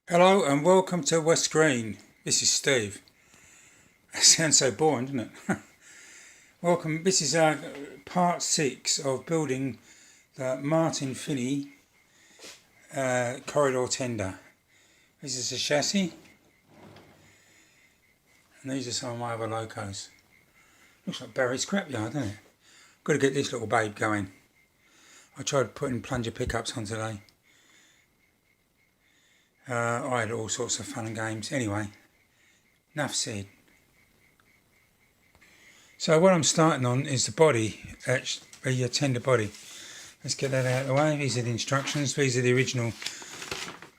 Hello and welcome to West Green. This is Steve. That sounds so boring, doesn't it? Welcome. This is part 6 of building the Martin Finney corridor tender. This is the chassis, and these are some of my other locos. Looks like Barry's scrapyard, doesn't it? Got to get this little babe going. I tried putting plunger pickups on today. I had all sorts of fun and games. Anyway, enough said. So what I'm starting on is the body, the tender body. Let's get that out of the way. These are the instructions. These are the original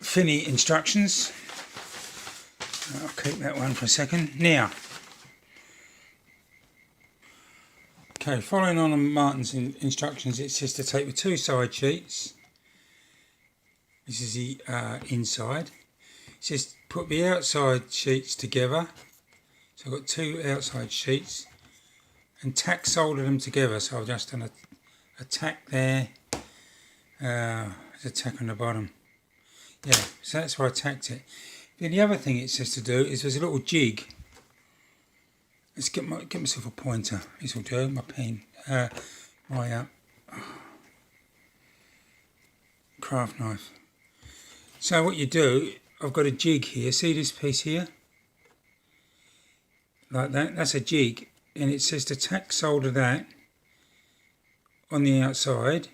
Finney instructions. I'll keep that one for a second. Now, okay, following on Martin's instructions, it says to take the two side sheets. This is the inside. It says put the outside sheets together. So I've got two outside sheets and tack solder them together. So I've just done a tack there. There's a tack on the bottom. Yeah, so that's why I tacked it. Then the other thing it says to do is there's a little jig. Let's get myself a pointer. This will do. My pen. My craft knife. So what you do, I've got a jig here. See this piece here? Like that. That's a jig. And it says to tack solder that on the outside.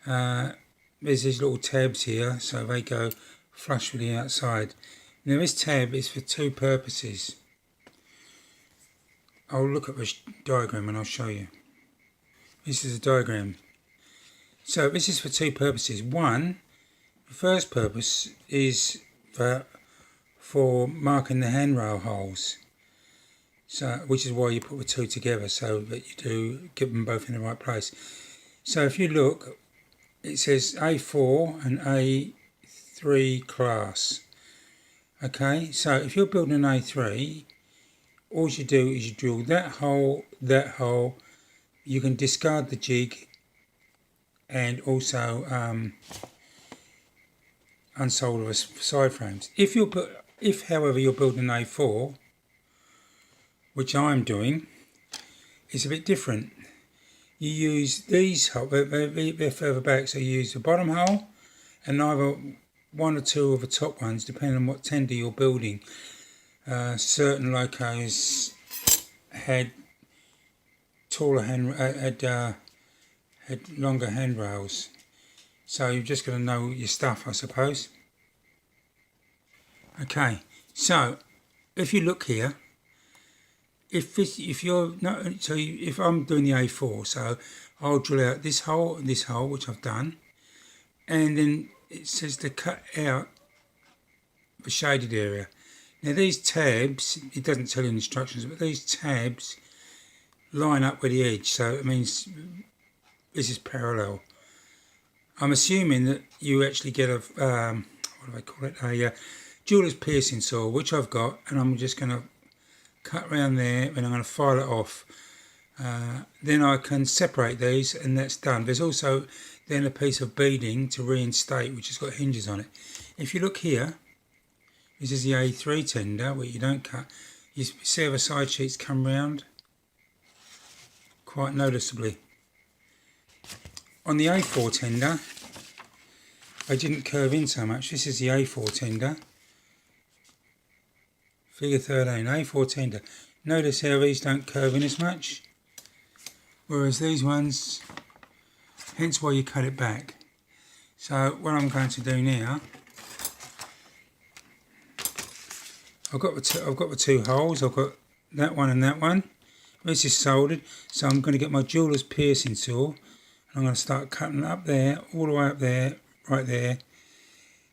There's these little tabs here, so they go flush with the outside. Now this tab is for two purposes. I'll look at the diagram and I'll show you. This is a diagram. So this is for two purposes. One, the first purpose is for marking the handrail holes. So, which is why you put the two together, so that you do get them both in the right place. So if you look, it says A4 and A3 class. Okay, so if you're building an A3, all you do is you drill that hole. You can discard the jig and also unsolder the side frames. If however you're building an A4, which I'm doing, it's a bit different. You use these holes, they're further back, so you use the bottom hole and either one or two of the top ones, depending on what tender you're building. Certain locos had taller had longer handrails, so you've just got to know your stuff, I suppose. Okay, so if you look here, if I'm doing the A4, so I'll drill out this hole and this hole, which I've done, and then it says to cut out the shaded area. Now these tabs, it doesn't tell you in the instructions, but these tabs line up with the edge, so it means this is parallel. I'm assuming that you actually get a, what do they call it, a jeweler's piercing saw, which I've got, and I'm just going to cut around there and I'm going to file it off. Then I can separate these and that's done. There's also then a piece of beading to reinstate, which has got hinges on it. If you look here, this is the A3 tender where you don't cut. You see how the side sheets come round quite noticeably. On the A4 tender, I didn't curve in so much. This is the A4 tender. Figure 13, A4 tender. Notice how these don't curve in as much, whereas these ones, hence why you cut it back. So what I'm going to do now, I've got the two holes. I've got that one and that one. This is soldered, so I'm going to get my jeweler's piercing saw. I'm going to start cutting up there, all the way up there, right there.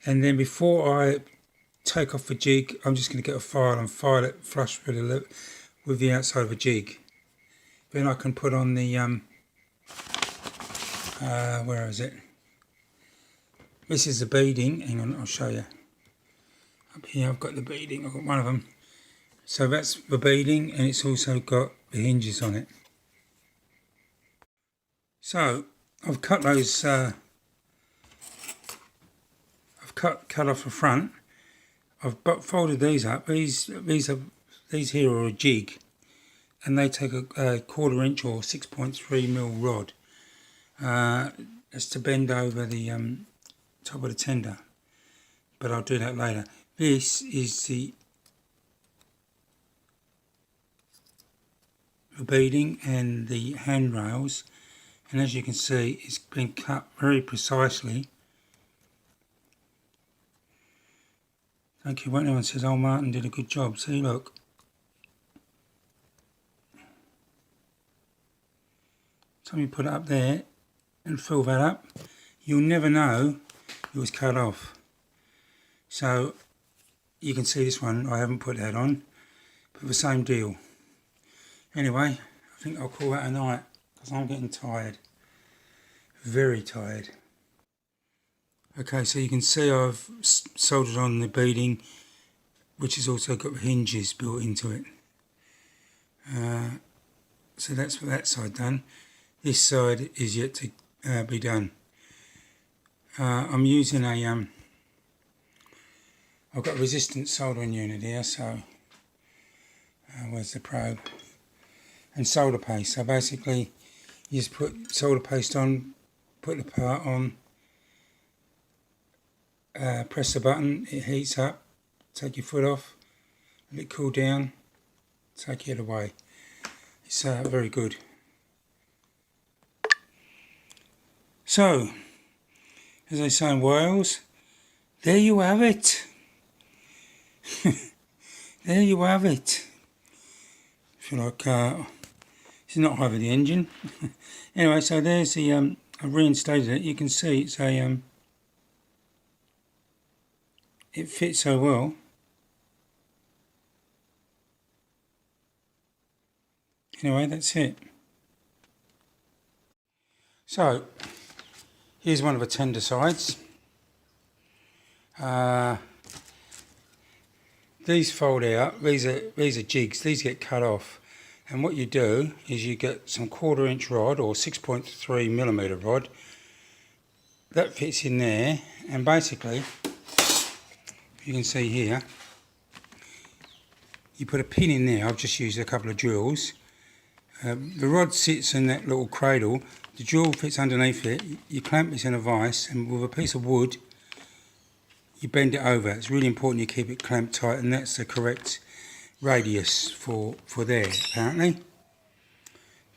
And then before I take off the jig, I'm just going to get a file and file it flush with the outside of a jig. Then I can put on the, where is it? This is the beading. Hang on, I'll show you. Up here I've got the beading, I've got one of them. So that's the beading, and it's also got the hinges on it. So I've cut those, I've cut off the front, I've folded these up. These here are a jig, and they take a 1/4 inch or 6.3mm rod. It's to bend over the top of the tender, but I'll do that later. This is the beading and the handrails, and as you can see, it's been cut very precisely. Thank you. When anyone says, "Oh, Martin did a good job," see, look. So you put it up there and fill that up. You'll never know it was cut off. So you can see this one, I haven't put that on, but the same deal. Anyway, I think I'll call that a night because I'm getting tired. Very tired. Okay, so you can see I've soldered on the beading, which has also got hinges built into it. So that's for that side done. This side is yet to be done. I'm using a I've got a resistance soldering unit here, so where's the probe? And solder paste. So basically you just put solder paste on, put the part on, press the button, it heats up, take your foot off, let it cool down, take it away. It's very good. So, as they say in Wales, there you have it. There you have it. If you like, it's not over the engine. Anyway, so there's the, I've reinstated it. You can see it's a, it fits so well. Anyway, that's it. So, here's one of the tender sides. These fold out. These are jigs. These get cut off, and what you do is you get some 1/4 inch rod or 6.3mm rod that fits in there, and basically you can see here you put a pin in there. I've just used a couple of drills. The rod sits in that little cradle. The drill fits underneath it. You clamp this in a vise, and with a piece of wood you bend it over. It's really important you keep it clamped tight, and that's the correct radius for there, apparently.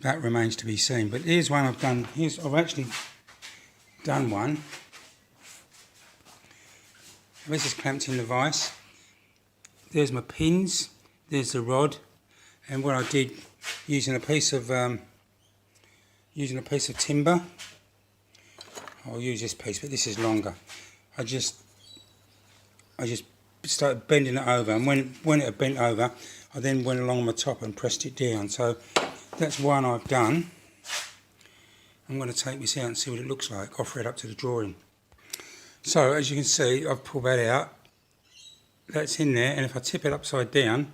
That remains to be seen. But here's one I've done. I've actually done one. This is clamped in the vise. There's my pins. There's the rod. And what I did, using a piece of timber, I'll use this piece, but this is longer. I just started bending it over, and when it had bent over, I then went along the top and pressed it down. So that's one I've done. I'm going to take this out and see what it looks like, offer it up to the drawing. So as you can see, I've pulled that out. That's in there, and if I tip it upside down,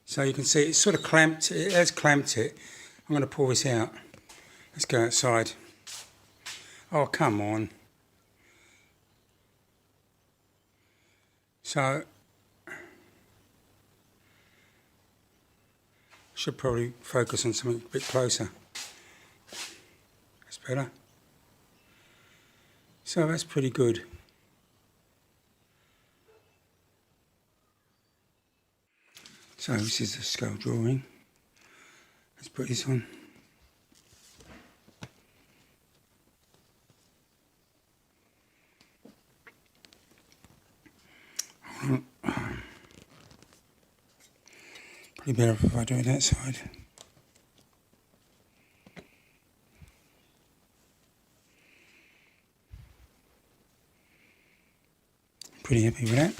so you can see it's sort of clamped, it has clamped it. I'm going to pull this out. Let's go outside. Oh, come on. So, I should probably focus on something a bit closer. That's better. So that's pretty good. So this is the scale drawing. Let's put this on. Probably better if I do it that side. Pretty happy with that.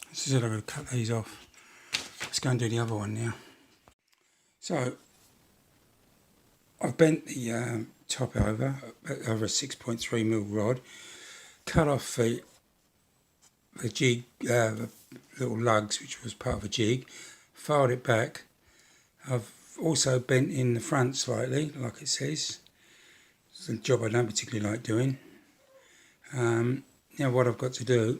This is it, I'm going to cut these off. Let's go and do the other one now. So, I've bent the top over a 6.3mm rod, cut off the jig, the little lugs, which was part of a jig, filed it back. I've also bent in the front slightly, like it says. It's a job I don't particularly like doing. Now what I've got to do,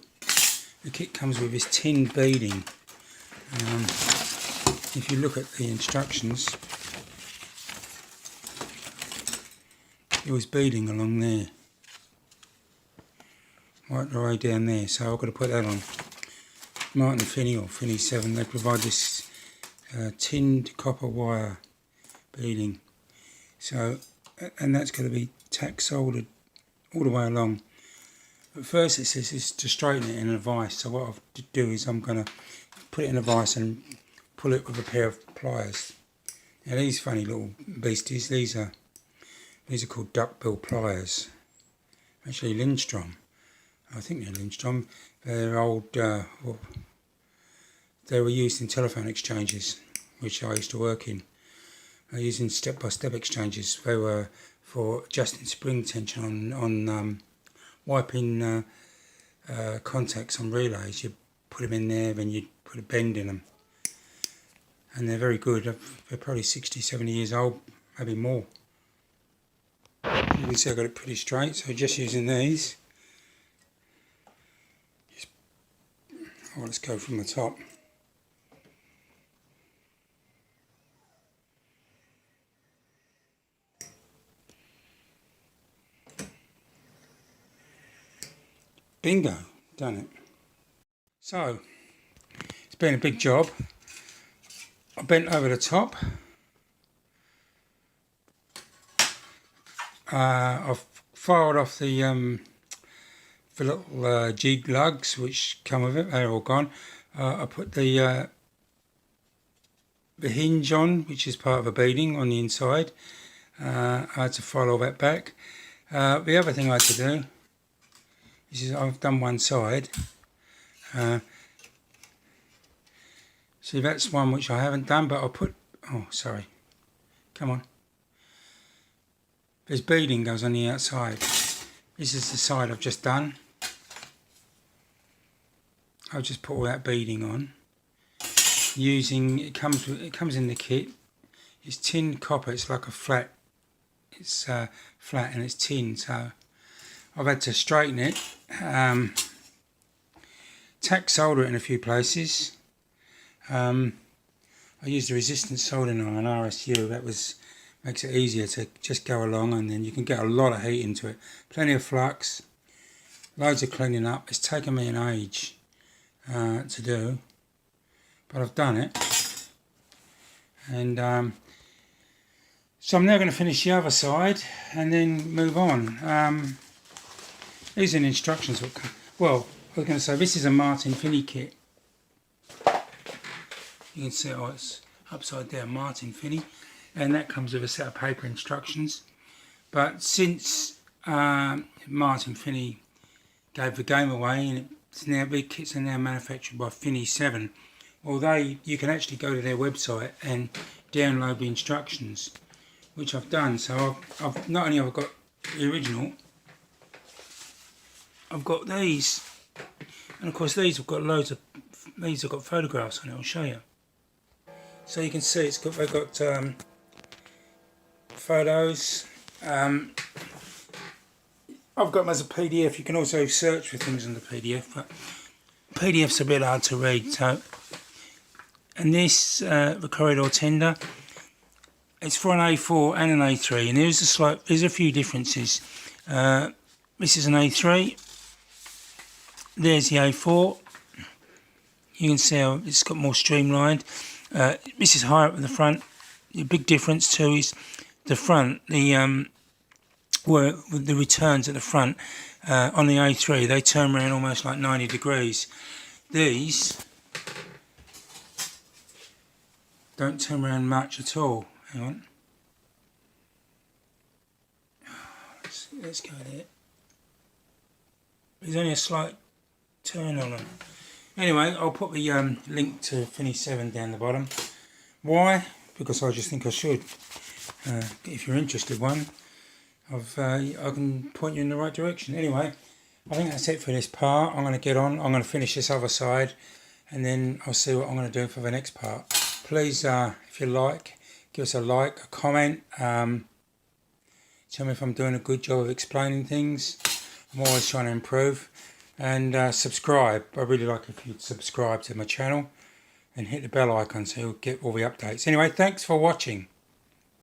the kit comes with this tin beading. If you look at the instructions, it was beading along there, right the way down there, so I've got to put that on. Martin & Finney or Finney7, they provide this tinned copper wire beading, so, and that's going to be tack soldered all the way along. At first it says it's to straighten it in a vise, so what I'll do is I'm going to put it in a vise and pull it with a pair of pliers. Now these funny little beasties, these are called Duckbill Pliers. Actually Lindstrom, I think they're Lindstrom. They're old, they were used in telephone exchanges, which I used to work in. I used in step-by-step exchanges. They were for adjusting spring tension on wiping contacts on relays. You put them in there, then you put a bend in them. And they're very good. They're probably 60, 70 years old, maybe more. You can see I've got it pretty straight, so just using these. Let's go from the top. Bingo, done it. So, it's been a big job. I bent over the top. I've filed off the little jig lugs which come with it. They're all gone. I put the hinge on, which is part of a beading on the inside. I had to file all that back. The other thing I had to do is I've done one side. See, that's one which I haven't done, but I'll put, oh sorry, come on. There's beading goes on the outside. This is the side I've just done. I'll just put all that beading on. Using, it comes in the kit. It's tin copper, it's like a flat, it's flat and it's tin, so I've had to straighten it. Tack solder it in a few places. I used a resistance soldering iron, an RSU, that makes it easier to just go along, and then you can get a lot of heat into it. Plenty of flux, loads of cleaning up. It's taken me an age to do, but I've done it. And so I'm now going to finish the other side and then move on. These are the instructions. Well, I was going to say, this is a Martin Finney kit. You can see, oh, it's upside down, Martin Finney, and that comes with a set of paper instructions. But since Martin Finney gave the game away, and the kits are now manufactured by Finney7, well, you can actually go to their website and download the instructions, which I've done. So I've not only have I got the original, I've got these, and of course these have got these have got photographs on it. I'll show you. So you can see they've got photos. I've got them as a PDF. You can also search for things in the PDF, but PDF's a bit hard to read. So, and this the corridor tender, it's for an A4 and an A3, and there's a few differences. This is an A3. There's the A4. You can see how it's got more streamlined. This is higher up in the front. The big difference too is the front. Where the returns at the front on the A3, they turn around almost like 90 degrees. These don't turn around much at all. Hang on. Let's go there. There's only a slight turn on them. Anyway, I'll put the link to Finney7 down the bottom. Why? Because I just think I should. If you're interested, I can point you in the right direction. Anyway, I think that's it for this part. I'm going to get on. I'm going to finish this other side, and then I'll see what I'm going to do for the next part. Please, if you like, give us a like, a comment. Tell me if I'm doing a good job of explaining things. I'm always trying to improve. And subscribe. I really like if you'd subscribe to my channel and hit the bell icon so you'll get all the updates. Anyway, thanks for watching.